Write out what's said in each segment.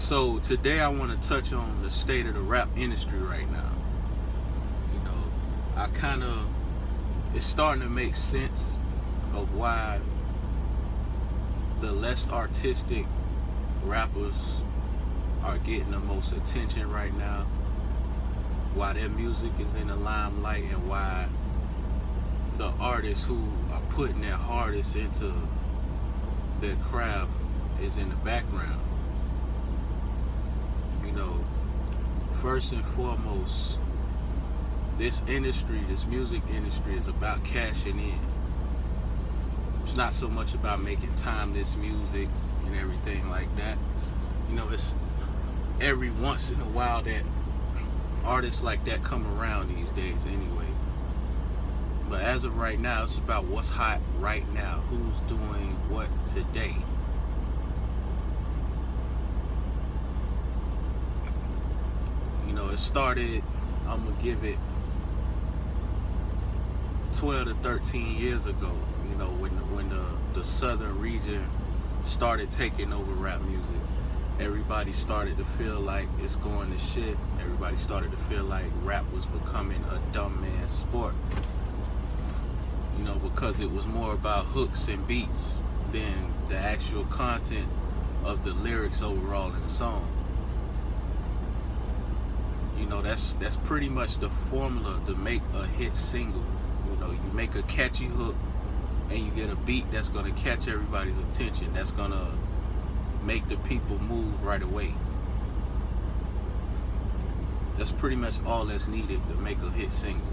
So today I want to touch on the state of the rap industry right now. You know, it's starting to make sense of why the less artistic rappers are getting the most attention right now, why their music is in the limelight, and why the artists who are putting their hardest into their craft is in the background. You know, first and foremost, this music industry is about cashing in. It's not so much about making timeless music and everything like that. You know, it's every once in a while that artists like that come around these days anyway. But as of right now, it's about what's hot right now. Who's doing what today? You know, it started, I'm going to give it 12 to 13 years ago, you know, when the southern region started taking over rap music. Everybody started to feel like it's going to shit. Everybody started to feel like rap was becoming a dumb man's sport. You know, because it was more about hooks and beats than the actual content of the lyrics overall in the song. You know, that's pretty much the formula to make a hit single. You know, you make a catchy hook and you get a beat that's gonna catch everybody's attention. That's gonna make the people move right away. That's pretty much all that's needed to make a hit single.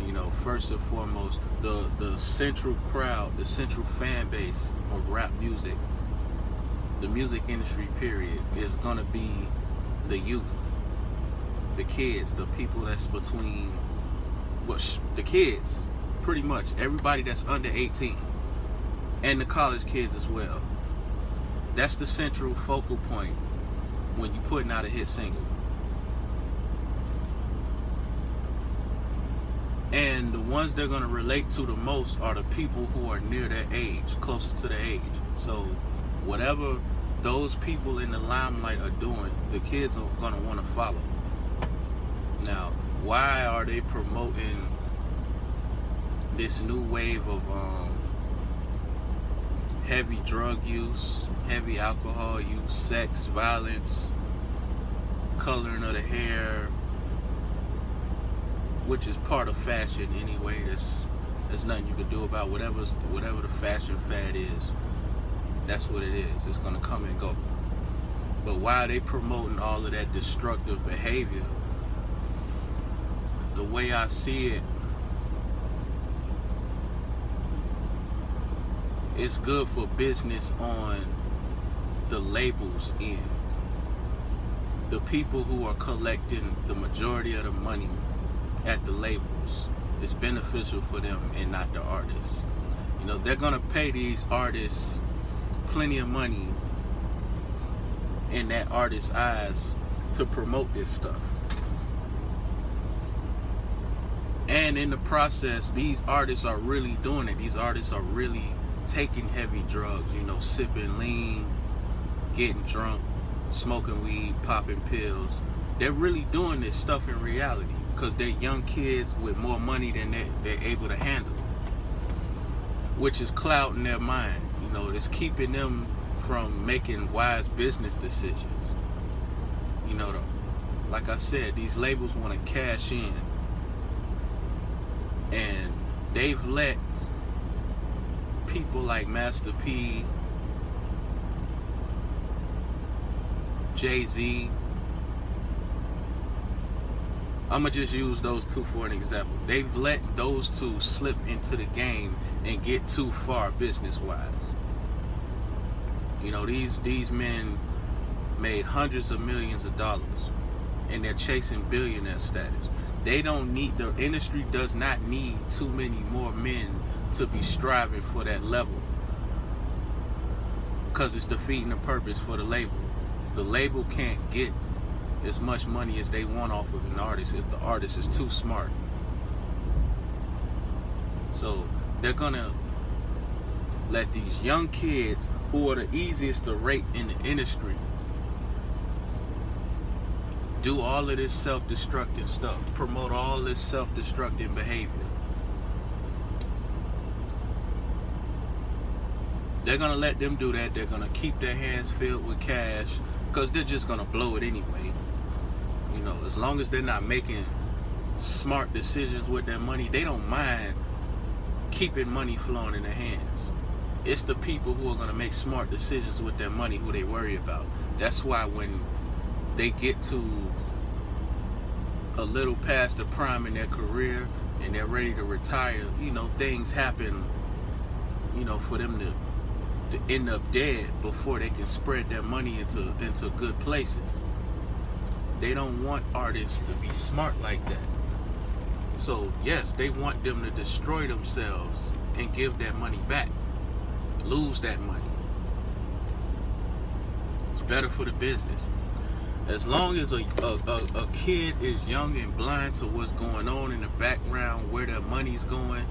You know, first and foremost, the central crowd, the central fan base of rap music, the music industry period, is gonna be the youth, the kids, the people that's between, the kids, pretty much everybody that's under 18, and the college kids as well. That's the central focal point when you're putting out a hit single. And the ones they're going to relate to the most are the people who are near their age, closest to their age. So whatever those people in the limelight are doing, the kids are going to want to follow. Now, why are they promoting this new wave of heavy drug use, heavy alcohol use, sex, violence, coloring of the hair, which is part of fashion anyway? There's nothing you can do about whatever the fashion fad is. That's what it is. It's gonna come and go. But why are they promoting all of that destructive behavior? The way I see it, it's good for business on the labels end. The people who are collecting the majority of the money at the labels, it's beneficial for them and not the artists. You know, they're gonna pay these artists plenty of money in that artist's eyes to promote this stuff. And in the process, these artists are really doing it. These artists are really taking heavy drugs, you know, sipping lean, getting drunk, smoking weed, popping pills. They're really doing this stuff in reality because they're young kids with more money than they're able to handle, which is clouding their mind. You know, it's keeping them from making wise business decisions. You know, like I said, these labels want to cash in, and they've let people like Master P, Jay-Z, I'm going to just use those two for an example. They've let those two slip into the game and get too far business-wise. You know, these men made hundreds of millions of dollars, and they're chasing billionaire status. The industry does not need too many more men to be striving for that level, because it's defeating the purpose for the label. The label can't get as much money as they want off of an artist if the artist is too smart. So they're gonna let these young kids who are the easiest to rape in the industry do all of this self-destructive stuff, promote all this self-destructive behavior. They're gonna let them do that. They're gonna keep their hands filled with cash because they're just gonna blow it anyway. You know, as long as they're not making smart decisions with their money, they don't mind keeping money flowing in their hands. It's the people who are gonna make smart decisions with their money who they worry about. That's why when they get to a little past the prime in their career and they're ready to retire, you know, things happen, you know, for them to end up dead before they can spread their money into good places. They don't want artists to be smart like that. So yes, they want them to destroy themselves and give that money back, lose that money. It's better for the business. As long as a kid is young and blind to what's going on in the background, where their money's going,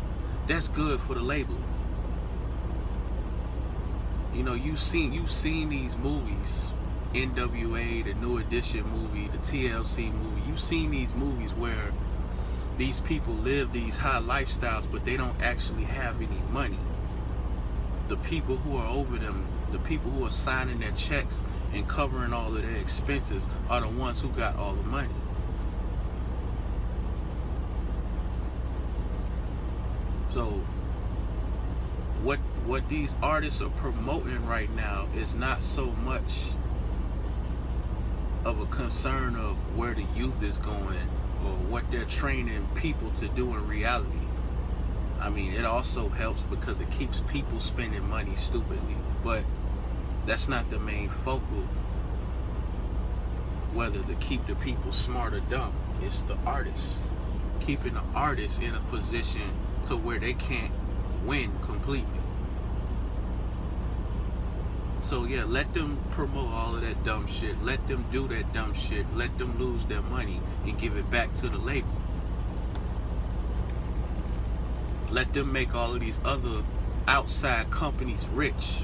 that's good for the label. You know, you've seen these movies, NWA, the New Edition movie, the TLC movie. You've seen these movies where these people live these high lifestyles, but they don't actually have any money. The people who are over them, the people who are signing their checks and covering all of their expenses are the ones who got all the money. So what these artists are promoting right now is not so much of a concern of where the youth is going or what they're training people to do in reality. I mean, it also helps because it keeps people spending money stupidly, but that's not the main focal, whether to keep the people smart or dumb. It's the artists, keeping the artists in a position to where they can't win completely. So yeah, let them promote all of that dumb shit. Let them do that dumb shit. Let them lose their money and give it back to the label. Let them make all of these other outside companies rich.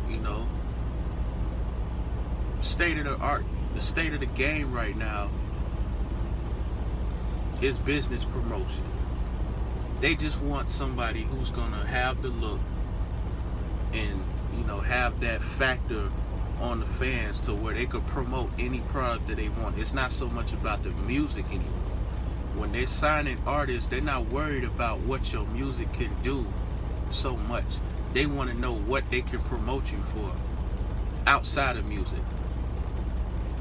You know, state of the art, the state of the game right now is business promotion. They just want somebody who's gonna have the look and, you know, have that factor on the fans to where they could promote any product that they want. It's not so much about the music anymore. When they're signing artists, they're not worried about what your music can do so much. They want to know what they can promote you for outside of music.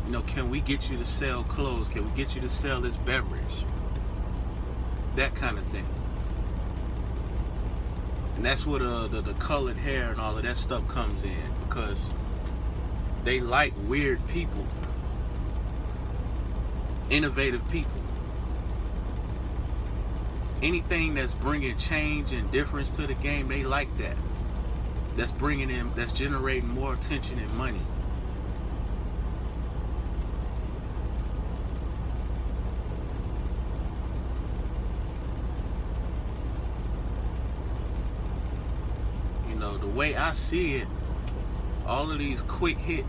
You know, can we get you to sell clothes? Can we get you to sell this beverage? That kind of thing. And that's where the colored hair and all of that stuff comes in, because they like weird people, innovative people. Anything that's bringing change and difference to the game, they like that. That's bringing in, that's generating more attention and money. You know, the way I see it, all of these quick hit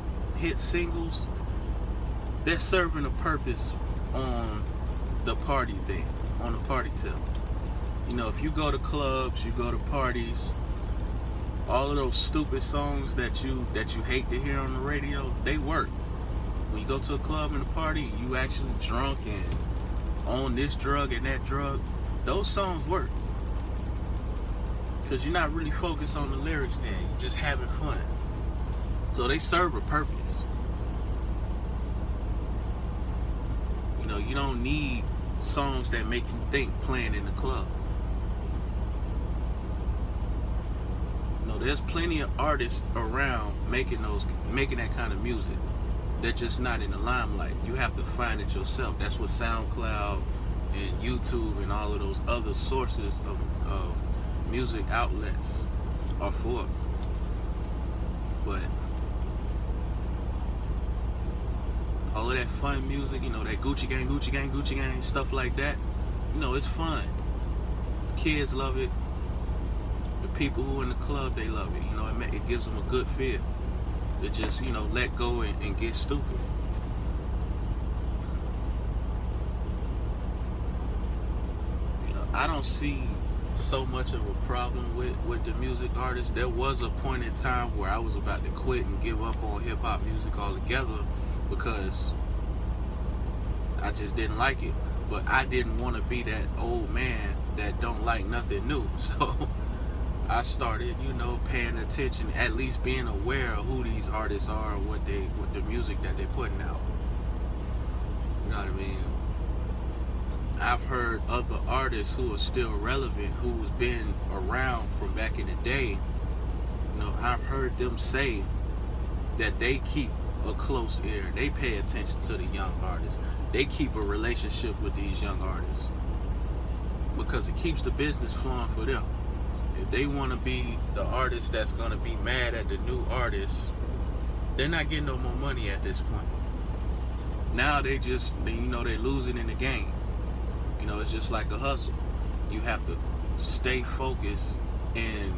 singles, they're serving a purpose on the party thing, on the party tip. You know, if you go to clubs, you go to parties, all of those stupid songs that you hate to hear on the radio, they work. When you go to a club and a party, you actually drunk and on this drug and that drug, those songs work. Because you're not really focused on the lyrics then, you're just having fun. So they serve a purpose. You know, you don't need songs that make you think playing in the club. No, there's plenty of artists around making that kind of music. They're just not in the limelight. You have to find it yourself. That's what SoundCloud and YouTube and all of those other sources of music outlets are for. But all of that fun music, you know, that Gucci gang, stuff like that, you know, it's fun. kids love it. The people who in the club, they love it. You know, it gives them a good feel to just, you know, let go and get stupid. You know, I don't see so much of a problem with the music artists. There was a point in time where I was about to quit and give up on hip-hop music altogether because I just didn't like it. But I didn't want to be that old man that don't like nothing new. So I started, you know, paying attention, at least being aware of who these artists are and what the music that they're putting out. You know what I mean? I've heard other artists who are still relevant, who's been around from back in the day. You know, I've heard them say that they keep a close ear. They pay attention to the young artists. They keep a relationship with these young artists because it keeps the business flowing for them. If they want to be the artist that's going to be mad at the new artists, they're not getting no more money at this point. Now they just, you know, they're losing in the game. You know, it's just like a hustle. You have to stay focused and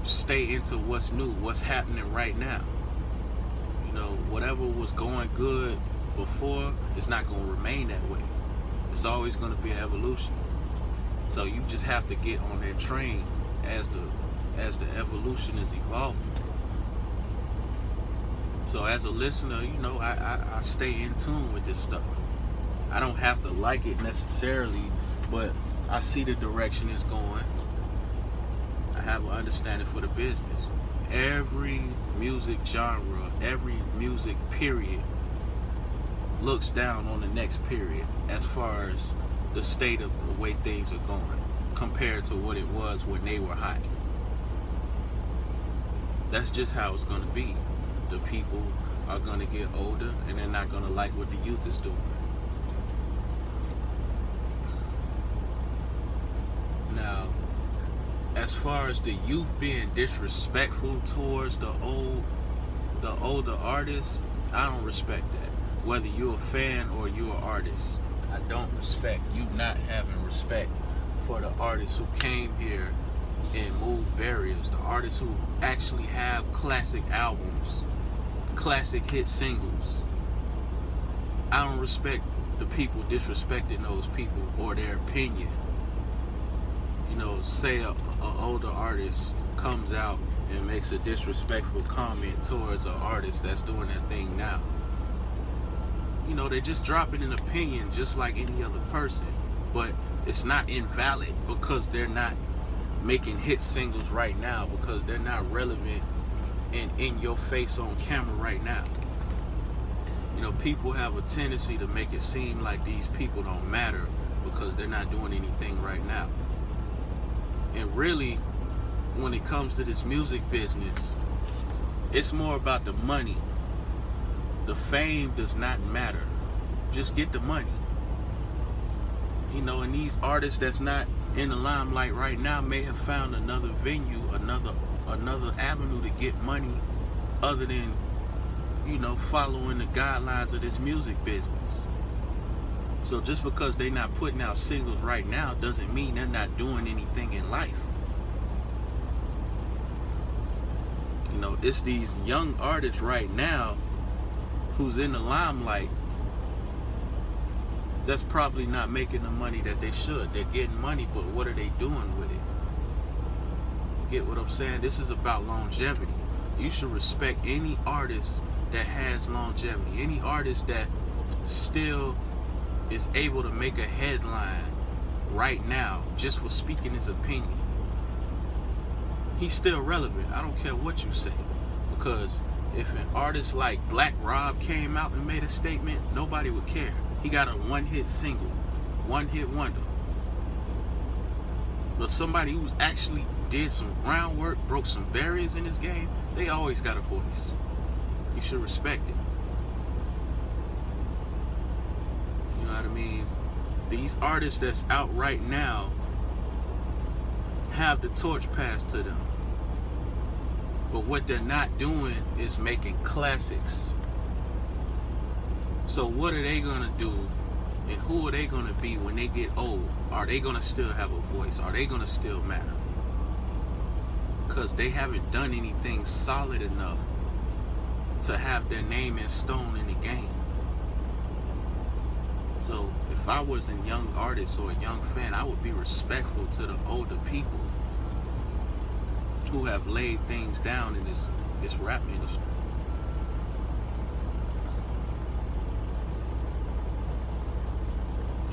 stay into what's new, what's happening right now. You know, whatever was going good before, it's not going to remain that way. It's always going to be an evolution. So you just have to get on that train as the evolution is evolving. So as a listener, you know, I stay in tune with this stuff. I don't have to like it necessarily, but I see the direction it's going. I have an understanding for the business. Every music genre, every music period looks down on the next period as far as the state of the way things are going compared to what it was when they were hot. That's just how it's going to be. The people are going to get older and they're not going to like what the youth is doing. Now, as far as the youth being disrespectful towards the older artists, I don't respect that. Whether you're a fan or you're an artist, I don't respect you not having respect for the artists who came here and moved barriers, the artists who actually have classic albums, classic hit singles. I don't respect the people disrespecting those people or their opinion. You know, say a older artist comes out and makes a disrespectful comment towards an artist that's doing that thing now. You know, they're just dropping an opinion just like any other person, but it's not invalid because they're not making hit singles right now, because they're not relevant and in your face on camera right now. You know, people have a tendency to make it seem like these people don't matter because they're not doing anything right now. And really, when it comes to this music business, it's more about the money. The fame does not matter. Just get the money. You know, and these artists that's not in the limelight right now may have found another venue, another avenue to get money other than, you know, following the guidelines of this music business. So just because they're not putting out singles right now doesn't mean they're not doing anything in life. You know, it's these young artists right now who's in the limelight that's probably not making the money that they should. They're getting money, but what are they doing with it? Get what I'm saying? This is about longevity. You should respect any artist that has longevity. Any artist that still is able to make a headline right now just for speaking his opinion. He's still relevant. I don't care what you say. Because if an artist like Black Rob came out and made a statement, nobody would care. He got a one-hit single, one-hit wonder. But somebody who's actually did some groundwork, broke some barriers in this game, they always got a voice. You should respect it. You know what I mean? These artists that's out right now have the torch passed to them. But what they're not doing is making classics. So what are they gonna do And who are they going to be when they get old? Are they going to still have a voice? Are they going to still matter? Because they haven't done anything solid enough to have their name in stone in the game. So if I was a young artist or a young fan, I would be respectful to the older people who have laid things down in this rap industry.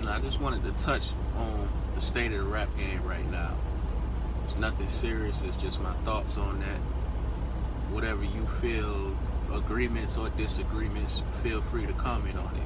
I just wanted to touch on the state of the rap game right now. It's nothing serious, it's just my thoughts on that. Whatever you feel, agreements or disagreements, feel free to comment on it.